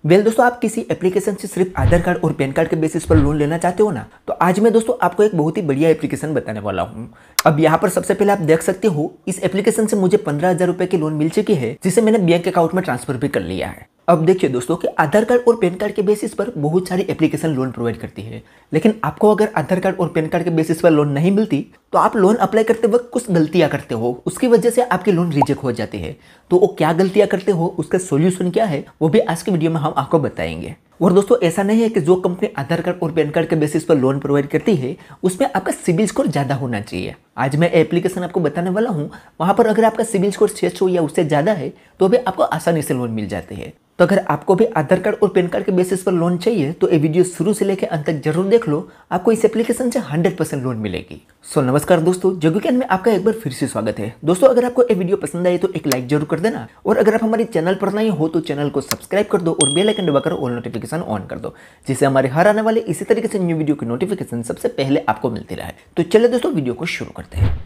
दोस्तों, आप किसी एप्लीकेशन से सिर्फ आधार कार्ड और पैन कार्ड के बेसिस पर लोन लेना चाहते हो ना, तो आज मैं दोस्तों आपको एक बहुत ही बढ़िया एप्लीकेशन बताने वाला हूँ। अब यहाँ पर सबसे पहले आप देख सकते हो, इस एप्लीकेशन से मुझे 15,000 रुपए की लोन मिल चुकी है, जिसे मैंने बैंक अकाउंट में ट्रांसफर भी कर लिया है। अब देखिए दोस्तों कि आधार कार्ड और पैन कार्ड के बेसिस पर बहुत सारी एप्लीकेशन लोन प्रोवाइड करती है, लेकिन आपको अगर आधार कार्ड और पैन कार्ड के बेसिस पर लोन नहीं मिलती तो आप लोन अप्लाई करते वक्त कुछ गलतियां करते हो, उसकी वजह से आपकी लोन रिजेक्ट हो जाती है। तो वो क्या गलतियां करते हो, उसका सोल्यूशन क्या है, वो भी आज की वीडियो में हम आपको बताएंगे। और दोस्तों, ऐसा नहीं है कि जो कंपनी आधार कार्ड और पैन कार्ड के बेसिस पर लोन प्रोवाइड करती है उसमें आपका सिबिल स्कोर ज़्यादा होना चाहिए। आज मैं एप्लीकेशन आपको बताने वाला हूँ, वहाँ पर अगर आपका सिबिल स्कोर 600 या उससे ज़्यादा है तो भी आपको आसानी से लोन मिल जाती है। तो अगर आपको भी आधार कार्ड और पैन कार्ड के बेसिस पर लोन चाहिए तो ये वीडियो शुरू से लेकर अंत तक जरूर देख लो, आपको इस एप्लीकेशन से 100% लोन मिलेगी। नमस्कार दोस्तों, जोगी ज्ञान में आपका एक बार फिर से स्वागत है। दोस्तों, अगर आपको ये वीडियो पसंद आए तो एक लाइक जरूर कर देना, और अगर आप हमारे चैनल पर नए हो तो चैनल को सब्सक्राइब कर दो और बेल आइकन दबाकर ऑल नोटिफिकेशन ऑन कर दो, जिससे हमारे हर आने वाले इसी तरीके से न्यू वीडियो की नोटिफिकेशन सबसे पहले आपको मिलती रहे। तो चलिए दोस्तों, वीडियो को शुरू करते हैं।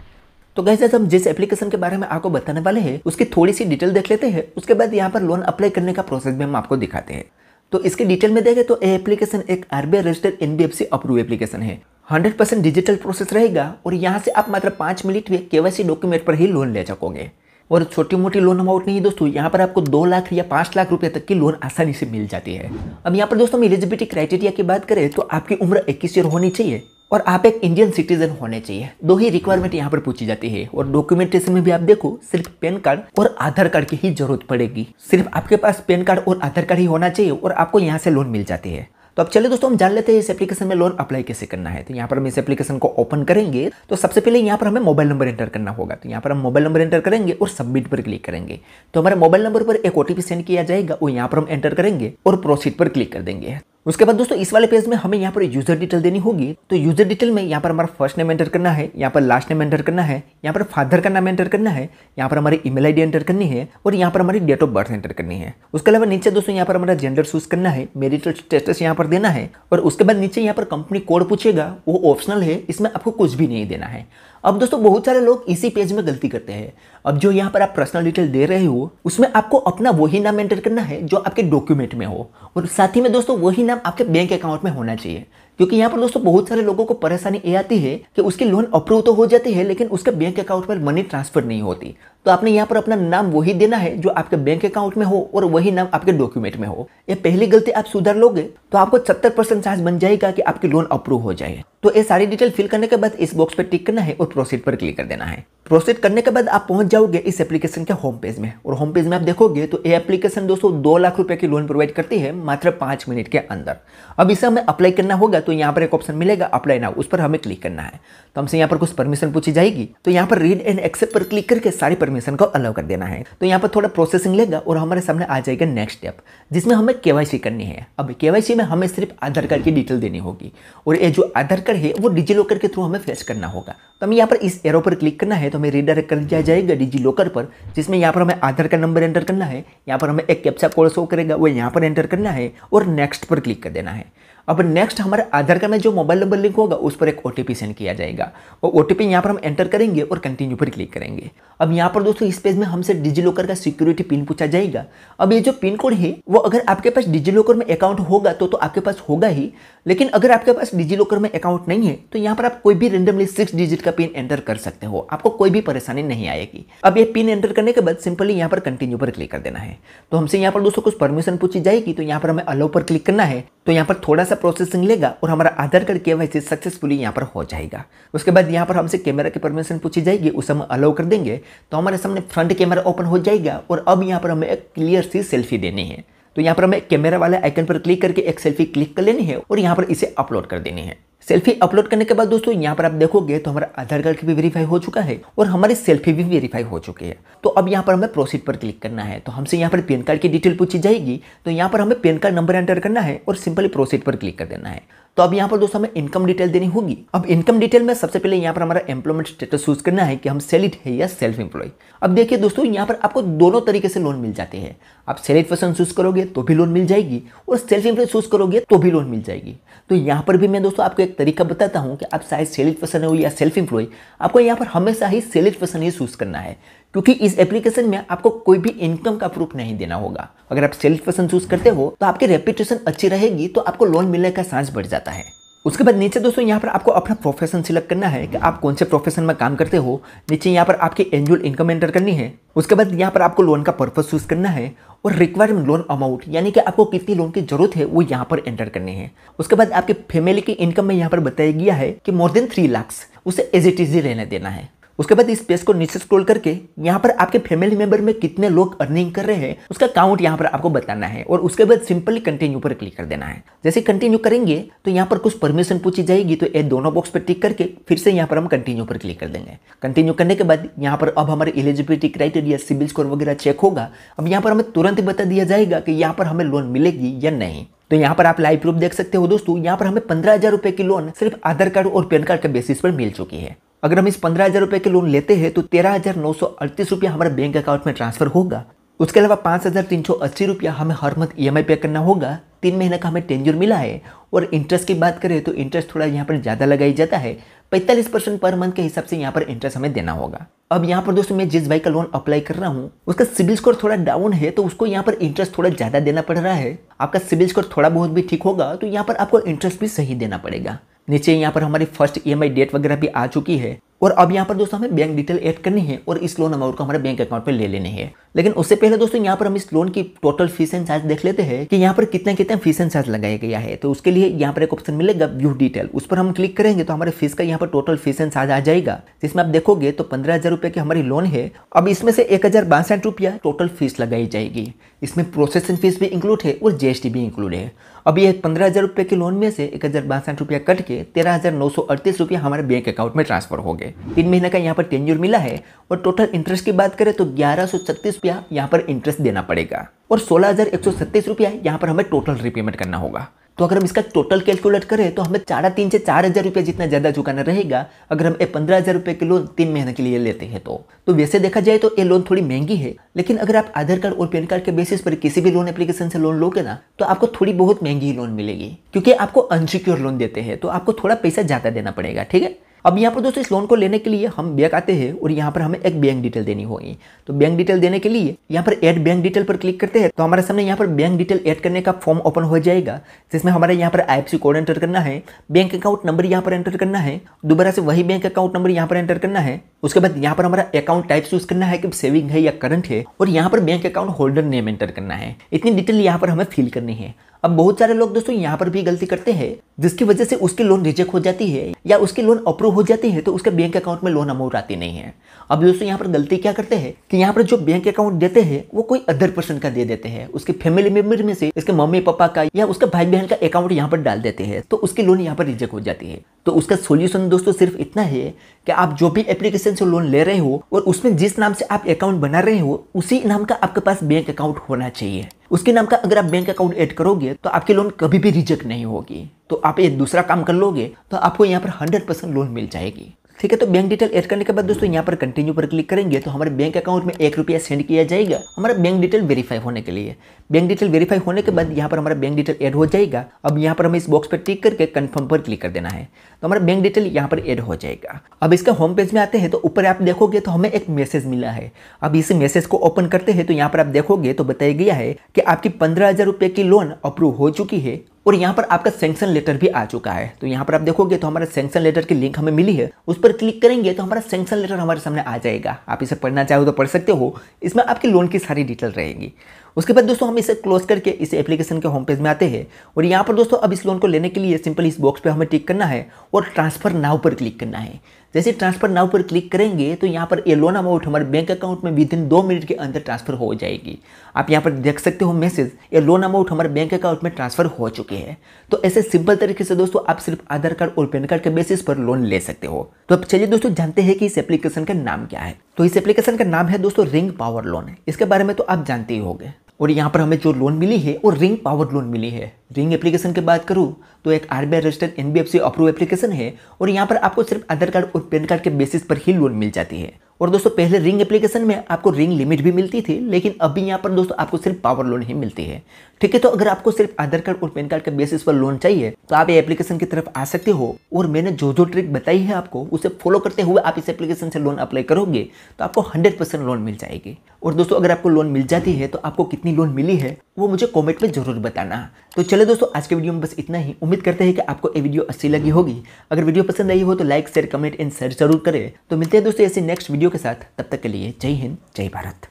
तो गाइस, आज हम जिस एप्लीकेशन के बारे में आपको बताने वाले हैं उसकी थोड़ी सी डिटेल देख लेते हैं। उसके बाद यहाँ पर लोन अप्लाई करने का प्रोसेस भी हम आपको दिखाते हैं। तो इसके डिटेल में देखें तो ये एप्लीकेशन एक RBI registered NBFC approve application है। 100% डिजिटल प्रोसेस रहेगा और यहाँ से आप मात्र 5 मिनट में KYC डॉक्यूमेंट पर ही लोन ले सकोगे। और छोटी मोटी लोन अमाउंट नहीं दोस्तों, यहाँ पर आपको 2 लाख या 5 लाख रुपए तक की लोन आसानी से मिल जाती है। अब यहाँ पर दोस्तों हम एलिजिबिलिटी क्राइटेरिया की बात करें तो आपकी उम्र 21 ईयर होनी चाहिए और आप एक इंडियन सिटीजन होने चाहिए। 2 ही रिक्वायरमेंट यहाँ पर पूछी जाती है। और डॉक्यूमेंटेशन में भी आप देखो, सिर्फ पैन कार्ड और आधार कार्ड की ही जरूरत पड़ेगी। सिर्फ आपके पास पैन कार्ड और आधार कार्ड ही होना चाहिए और आपको यहाँ से लोन मिल जाती है। तो अब चलिए दोस्तों, हम जान लेते हैं इस एप्लीकेशन में लोन अप्लाई कैसे करना है। तो यहाँ पर हम इस एप्लीकेशन को ओपन करेंगे तो सबसे पहले यहाँ पर हमें मोबाइल नंबर एंटर करना होगा। तो यहाँ पर हम मोबाइल नंबर एंटर करेंगे और सबमिट पर क्लिक करेंगे। तो हमारे मोबाइल नंबर पर एक OTP सेंड किया जाएगा, वो यहाँ पर हम एंटर करेंगे और प्रोसीड पर क्लिक कर देंगे। उसके बाद दोस्तों इस वाले पेज में हमें यहाँ पर यूजर डिटेल देनी होगी। तो यूजर डिटेल में यहाँ पर हमारा फर्स्ट नेम एंटर करना है, यहाँ पर लास्ट नेम एंटर करना है, यहाँ पर फादर का नाम एंटर करना है, यहाँ पर हमारी ईमेल आईडी एंटर करनी है और यहाँ पर हमारी डेट ऑफ बर्थ एंटर करनी है। उसके अलावा नीचे दोस्तों यहाँ पर हमारा जेंडर चूज करना है, मैरिटल स्टेटस यहाँ पर देना है और उसके बाद नीचे यहाँ पर कंपनी कोड पूछेगा, वो ऑप्शनल है, इसमें आपको कुछ भी नहीं देना है। अब दोस्तों बहुत सारे लोग इसी पेज में गलती करते हैं। अब जो यहाँ पर आप पर्सनल डिटेल दे रहे हो उसमें आपको अपना वही नाम एंटर करना है जो आपके डॉक्यूमेंट में हो, और साथ ही में दोस्तों वही नाम आपके बैंक अकाउंट में होना चाहिए। क्योंकि यहाँ पर दोस्तों बहुत सारे लोगों को परेशानी ये आती है कि उसकी लोन अप्रूव तो हो जाती है लेकिन उसके बैंक अकाउंट में मनी ट्रांसफर नहीं होती। तो आपने यहाँ पर अपना नाम वही देना है जो आपके बैंक अकाउंट में हो और वही नाम आपके डॉक्यूमेंट में हो। ये पहली गलती आप सुधार लोगे तो आपको 70% चांस बन जाएगा कि आपकी लोन अप्रूव हो जाए। तो ये सारी डिटेल फिल करने के बाद इस बॉक्स पर टिक करना है और प्रोसीड पर क्लिक कर देना है। प्रोसीड करने के बाद आप पहुंच जाओगे इस एप्लीकेशन के होम पेज में, और होम पेज में आप देखोगे तो ये एप्लीकेशन दोस्तों 2 लाख रुपए की लोन प्रोवाइड करती है मात्र 5 मिनट के अंदर। अब इसे हमें अप्लाई करना होगा, तो यहाँ पर एक ऑप्शन मिलेगा अप्लाई नाउ, उस पर हमें क्लिक करना है। तो हमसे यहाँ पर कुछ परमिशन पूछी जाएगी, तो यहाँ पर रीड एंड एक्सेप्ट पर क्लिक करके सारी परमिशन को अलाउ कर देना है। तो यहाँ पर थोड़ा प्रोसेसिंग लेगा और हमारे सामने आ जाएगा नेक्स्ट स्टेप, जिसमें हमें KYC करनी है। अब KYC में हमें सिर्फ आधार कार्ड की डिटेल देनी होगी, और ये जो आधार कार्ड है वो डिजी लॉकर के थ्रू हमें फेच करना होगा। तो हमें यहाँ पर इस एरो पर क्लिक करना है, तो हमें रीडायरेक्ट कर दिया जाएगा डिजी लॉकर पर, जिसमें यहाँ पर हमें आधार का नंबर एंटर करना है, यहाँ पर हमें एक कैप्चा कोड शो करेगा वो यहाँ पर एंटर करना है और नेक्स्ट पर क्लिक कर देना है। अब नेक्स्ट हमारे आधार कार्ड में जो मोबाइल नंबर लिंक होगा उस पर एक OTP सेंड किया जाएगा, और OTP यहाँ पर हम एंटर करेंगे और कंटिन्यू पर क्लिक करेंगे। अब यहाँ पर दोस्तों इस पेज में हमसे डिजी लॉकर का सिक्योरिटी पिन पूछा जाएगा। अब ये जो पिन कोड है वो अगर आपके पास डिजी लॉकर में अकाउंट होगा तो आपके पास होगा ही, लेकिन अगर आपके पास डिजी लॉकर में अकाउंट नहीं है तो यहाँ पर आप कोई भी रेंडमली 6 डिजिट का पिन एंटर कर सकते हो, आपको कोई भी परेशानी नहीं आएगी। अब ये पिन एंटर करने के बाद सिंपली यहाँ पर कंटिन्यू पर क्लिक कर देना है। तो हमसे यहाँ पर दोस्तों कुछ परमिशन पूछी जाएगी, तो यहाँ पर हमें अलाउ पर क्लिक करना है। तो यहाँ पर थोड़ा सा प्रोसेसिंग लेगा और हमारा आधार कार्ड KYC सक्सेसफुली यहाँ पर हो जाएगा। उसके बाद यहाँ पर हमसे कैमरा की परमिशन पूछी जाएगी, उसे हम अलाउ कर देंगे। तो हमारे सामने फ्रंट कैमरा ओपन हो जाएगा और अब यहाँ पर हमें एक क्लियर सी सेल्फी देनी है। तो यहाँ पर हमें कैमरा वाले आइकन पर क्लिक करके एक सेल्फी क्लिक कर लेनी है और यहाँ पर इसे अपलोड कर देनी है। सेल्फी अपलोड करने के बाद दोस्तों यहाँ पर आप देखोगे तो हमारा आधार कार्ड भी वेरीफाई हो चुका है और हमारी सेल्फी भी वेरीफाई हो चुकी है। तो अब यहाँ पर हमें प्रोसीड पर क्लिक करना है। तो हमसे यहाँ पर पैन कार्ड की डिटेल पूछी जाएगी, तो यहाँ पर हमें पैन कार्ड नंबर एंटर करना है और सिंपली प्रोसीड पर क्लिक कर देना है। तो अब यहाँ पर दोस्तों हमें इनकम डिटेल देनी होगी। अब इनकम डिटेल में सबसे पहले यहाँ पर हमारा एम्प्लॉयमेंट स्टेटस चूज करना है कि हम सैलरीड है या सेल्फ एम्प्लॉय। अब देखिए दोस्तों यहाँ पर आपको दोनों तरीके से लोन मिल जाते हैं। आप सैलरीड पर्सन चूज करोगे तो भी लोन मिल जाएगी और सेल्फ एम्प्लॉय चूज करोगे तो भी लोन मिल जाएगी। तो यहाँ पर भी मैं दोस्तों आपको एक तरीका बताता हूँ कि आप चाहे सैलरीड पर्सन हो या सेल्फ एम्प्लॉय, आपको यहाँ पर हमेशा ही सैलरीड पर्सन ही चूज करना है, क्योंकि इस एप्लीकेशन में आपको कोई भी इनकम का प्रूफ नहीं देना होगा। अगर आप सेल्स पर्सन चूज करते हो तो आपकी रेपुटेशन अच्छी रहेगी, तो आपको लोन मिलने का चांस बढ़ जाता है। उसके बाद नीचे दोस्तों यहाँ पर आपको अपना प्रोफेशन सिलेक्ट करना है कि आप कौन से प्रोफेशन में काम करते हो। नीचे यहाँ पर आपकी एनुअल इनकम एंटर करनी है। उसके बाद यहाँ पर आपको लोन का पर्पस चूज करना है और रिक्वायर्ड लोन अमाउंट यानी कि आपको कितनी लोन की जरूरत है वो यहाँ पर एंटर करनी है। उसके बाद आपकी फैमिली की इनकम में यहाँ पर बताया गया है कि मोर देन 3 लाख, उसे एज इट इज रहने देना है। उसके बाद इस पेज को नीचे स्क्रॉल करके यहाँ पर आपके फैमिली मेंबर में कितने लोग अर्निंग कर रहे हैं उसका काउंट यहाँ पर आपको बताना है और उसके बाद सिंपली कंटिन्यू पर क्लिक कर देना है। जैसे कंटिन्यू करेंगे तो यहाँ पर कुछ परमिशन पूछी जाएगी, तो ये दोनों बॉक्स पर टिक करके फिर से यहाँ पर हम कंटिन्यू पर क्लिक कर देंगे। कंटिन्यू करने के बाद यहाँ पर अब हमारे एलिजिबिलिटी क्राइटेरिया, सिबिल स्कोर वगैरह चेक होगा। अब यहाँ पर हमें तुरंत बता दिया जाएगा कि यहाँ पर हमें लोन मिलेगी या नहीं। तो यहाँ पर आप लाइव प्रूफ देख सकते हो दोस्तों, यहाँ पर हमें 15,000 रुपए की लोन सिर्फ आधार कार्ड और पैन कार्ड के बेसिस पर मिल चुकी है। अगर हम इस 15,000 रुपए के लोन लेते हैं तो 13,938 रुपया हमारे बैंक अकाउंट में ट्रांसफर होगा। उसके अलावा 5,380 रुपया हमें हर मंथ EMI पे करना होगा। 3 महीने का हमें टेन्योर मिला है। और इंटरेस्ट की बात करें तो इंटरेस्ट थोड़ा यहाँ पर ज़्यादा लगाई जाता है, 45% पर मंथ के हिसाब से यहाँ पर इंटरेस्ट हमें देना होगा। अब यहाँ पर दोस्तों मैं जिस भाई का लोन अप्लाई कर रहा हूँ उसका सिबिल स्कोर थोड़ा डाउन है, तो उसको यहाँ पर इंटरेस्ट थोड़ा ज़्यादा देना पड़ रहा है। आपका सिबिल स्कोर थोड़ा बहुत भी ठीक होगा तो यहाँ पर आपको इंटरेस्ट भी सही देना पड़ेगा। नीचे यहाँ पर हमारी फर्स्ट EMI डेट वगैरह भी आ चुकी है। और अब यहाँ पर दोस्तों हमें बैंक डिटेल ऐड करनी है और इस लोन अमाउंट को हमारे बैंक अकाउंट में ले लेनी है। लेकिन उससे पहले दोस्तों यहाँ पर हम इस लोन की टोटल फीस एंड चार्ज देख लेते हैं कि यहाँ पर कितना कितना फीस एंड चार्ज लगाया गया है। तो उसके लिए यहाँ पर एक ऑप्शन मिलेगा व्यू डिटेल, उस पर हम क्लिक करेंगे तो हमारे फीस का यहाँ पर टोटल फीस एंड चार्ज आ जाएगा, जिसमें आप देखोगे तो 15,000 रुपये की हमारी लोन है। अब इसमें से 1,062 रुपया टोटल फीस लगाई जाएगी। इसमें प्रोसेसिंग फीस भी इंक्लूड है और GST भी इंक्लूड है। अब ये 15,000 रुपये के लोन में से 1,062 रुपया कट के 13,938 रुपया हमारे बैंक अकाउंट में ट्रांसफर हो गए। 3 महीने का यहाँ पर टेन्योर मिला है और टोटल इंटरेस्ट की बात करें तो 1,136 रुपया यहाँ पर इंटरेस्ट देना पड़ेगा और 16,137 रुपया यहाँ पर हमें टोटल रिपेमेंट करना होगा। तो अगर हम इसका टोटल कैलकुलेट करें तो हमें 3,500 से 4,000 रुपये जितना ज़्यादा चुकाना रहेगा अगर हम 15,000 रुपये के लोन 3 महीने के लिए लेते हैं। तो वैसे देखा जाए तो ये लोन थोड़ी महंगी है, लेकिन अगर आप आधार कार्ड और पैन कार्ड के बेसिस पर किसी भी लोन एप्लीकेशन से लोन लोगे ना तो आपको थोड़ी बहुत महंगी लोन मिलेगी, क्योंकि आपको अनसिक्योर लोन देते हैं तो आपको थोड़ा पैसा ज़्यादा देना पड़ेगा। ठीक है। अब यहाँ पर दोस्तों इस लोन को लेने के लिए हम बैंक आते हैं और यहाँ पर हमें एक बैंक डिटेल देनी होगी। तो बैंक डिटेल देने के लिए यहाँ पर ऐड बैंक डिटेल पर क्लिक करते हैं तो हमारे सामने यहाँ पर बैंक डिटेल ऐड करने का फॉर्म ओपन हो जाएगा, जिसमें हमारे यहाँ पर IFSC कोड एंटर करना है, बैंक अकाउंट नंबर यहाँ पर एंटर करना है, दोबारा से वही बैंक अकाउंट नंबर यहाँ पर एंटर करना है। उसके बाद यहाँ पर हमारा अकाउंट टाइप चूज करना है कि सेविंग है या करंट है, और यहाँ पर bank account holder name enter करना है। इतनी डिटेल यहाँ पर हमें फिल करनी है। अब बहुत सारे लोग दोस्तों यहाँ पर भी गलती करते हैं, जिसकी वजह से उसकी लोन रिजेक्ट हो जाती है या उसकी लोन अप्रूव हो जाती है तो उसके बैंक अकाउंट में लोन अमाउंट आती नहीं है। अब दोस्तों यहाँ पर गलती क्या करते हैं कि यहाँ पर जो बैंक अकाउंट देते हैं वो कोई अदर पर्सन का दे देते हैं, उसके फैमिली मेंबर में से इसके मम्मी पापा का या उसका भाई बहन का अकाउंट यहाँ पर डाल देते हैं, तो उसकी लोन यहाँ पर रिजेक्ट हो जाती है। तो उसका सोल्यूशन दोस्तों सिर्फ इतना है कि आप जो भी एप्लीकेशन से लोन ले रहे हो और उसमें जिस नाम से आप अकाउंट बना रहे हो उसी नाम का आपके पास बैंक अकाउंट होना चाहिए। उसके नाम का अगर आप बैंक अकाउंट ऐड करोगे तो आपकी लोन कभी भी रिजेक्ट नहीं होगी। तो आप ये दूसरा काम कर लोगे तो आपको यहाँ पर 100% लोन मिल जाएगी। ठीक है। तो बैंक डिटेल ऐड करने के बाद दोस्तों यहाँ पर कंटिन्यू पर क्लिक करेंगे तो हमारे बैंक अकाउंट में 1 रुपया सेंड किया जाएगा हमारा बैंक डिटेल वेरीफाई होने के लिए। बैंक डिटेल वेरीफाई होने के बाद यहाँ पर हमारा बैंक डिटेल ऐड हो जाएगा। अब यहाँ पर हमें इस बॉक्स पर टिक करके कंफर्म पर क्लिक कर देना है तो हमारा बैंक डिटेल यहाँ पर ऐड हो जाएगा। अब इसका होम पेज में आते हैं तो ऊपर आप देखोगे तो हमें एक मैसेज मिला है। अब इस मैसेज को ओपन करते हैं तो यहाँ पर आप देखोगे तो बताया गया है कि आपकी 15,000 रुपये की लोन अप्रूव हो चुकी है और यहाँ पर आपका सैंक्शन लेटर भी आ चुका है। तो यहाँ पर आप देखोगे तो हमारा सैंक्शन लेटर की लिंक हमें मिली है, उस पर क्लिक करेंगे तो हमारा सैंक्शन लेटर हमारे सामने आ जाएगा। आप इसे पढ़ना चाहो तो पढ़ सकते हो, इसमें आपकी लोन की सारी डिटेल रहेगी। उसके बाद दोस्तों हम इसे क्लोज करके इस एप्लीकेशन के होम पेज में आते हैं और यहाँ पर दोस्तों अब इस लोन को लेने के लिए सिंपल इस बॉक्स पे हमें टिक करना है और ट्रांसफर नाउ पर क्लिक करना है। जैसे ट्रांसफर नाउ पर क्लिक करेंगे तो यहाँ पर ये लोन अमाउंट हमारे बैंक अकाउंट में विदिन 2 मिनट के अंदर ट्रांसफर हो जाएगी। आप यहाँ पर देख सकते हो मैसेज, ये लोन अमाउंट हमारे बैंक अकाउंट में ट्रांसफर हो चुकी है। तो ऐसे सिंपल तरीके से दोस्तों आप सिर्फ आधार कार्ड और पैन कार्ड के बेसिस पर लोन ले सकते हो। तो अब चलिए दोस्तों जानते हैं कि इस एप्लीकेशन का नाम क्या है। तो इस एप्लीकेशन का नाम है दोस्तों रिंग पावर लोन। इसके बारे में तो आप जानते ही होंगे। और यहाँ पर हमें जो लोन मिली है वो रिंग पावर लोन मिली है। रिंग एप्लीकेशन की बात करूँ तो एक RBI registered NBFC approve application है और यहाँ पर आपको सिर्फ आधार कार्ड और पैन कार्ड के बेसिस पर ही लोन मिल जाती है। और दोस्तों पहले रिंग एप्लीकेशन में आपको रिंग लिमिट भी मिलती थी, लेकिन अभी यहाँ पर दोस्तों आपको सिर्फ पावर लोन ही मिलती है। ठीक है, तो अगर आपको सिर्फ आधार कार्ड और पैन कार्ड के बेसिस पर लोन चाहिए तो आप ये एप्लीकेशन की तरफ आ सकते हो और मैंने जो जो ट्रिक बताई है आपको उसे फॉलो करते हुए आप इस एप्लीकेशन से लोन अप्लाई करोगे तो आपको 100% लोन मिल जाएगी। और दोस्तों अगर आपको लोन मिल जाती है तो आपको कितनी लोन मिली है वो मुझे कमेंट में जरूर बताना। तो चले दोस्तों आज के वीडियो में बस इतना ही। उम्मीद करते हैं कि आपको ये वीडियो अच्छी लगी होगी। अगर वीडियो पसंद आई हो तो like share comment and share जरूर करें। तो मिलते हैं दोस्तों ऐसे नेक्स्ट वीडियो के साथ, तब तक के लिए जय हिंद जय भारत।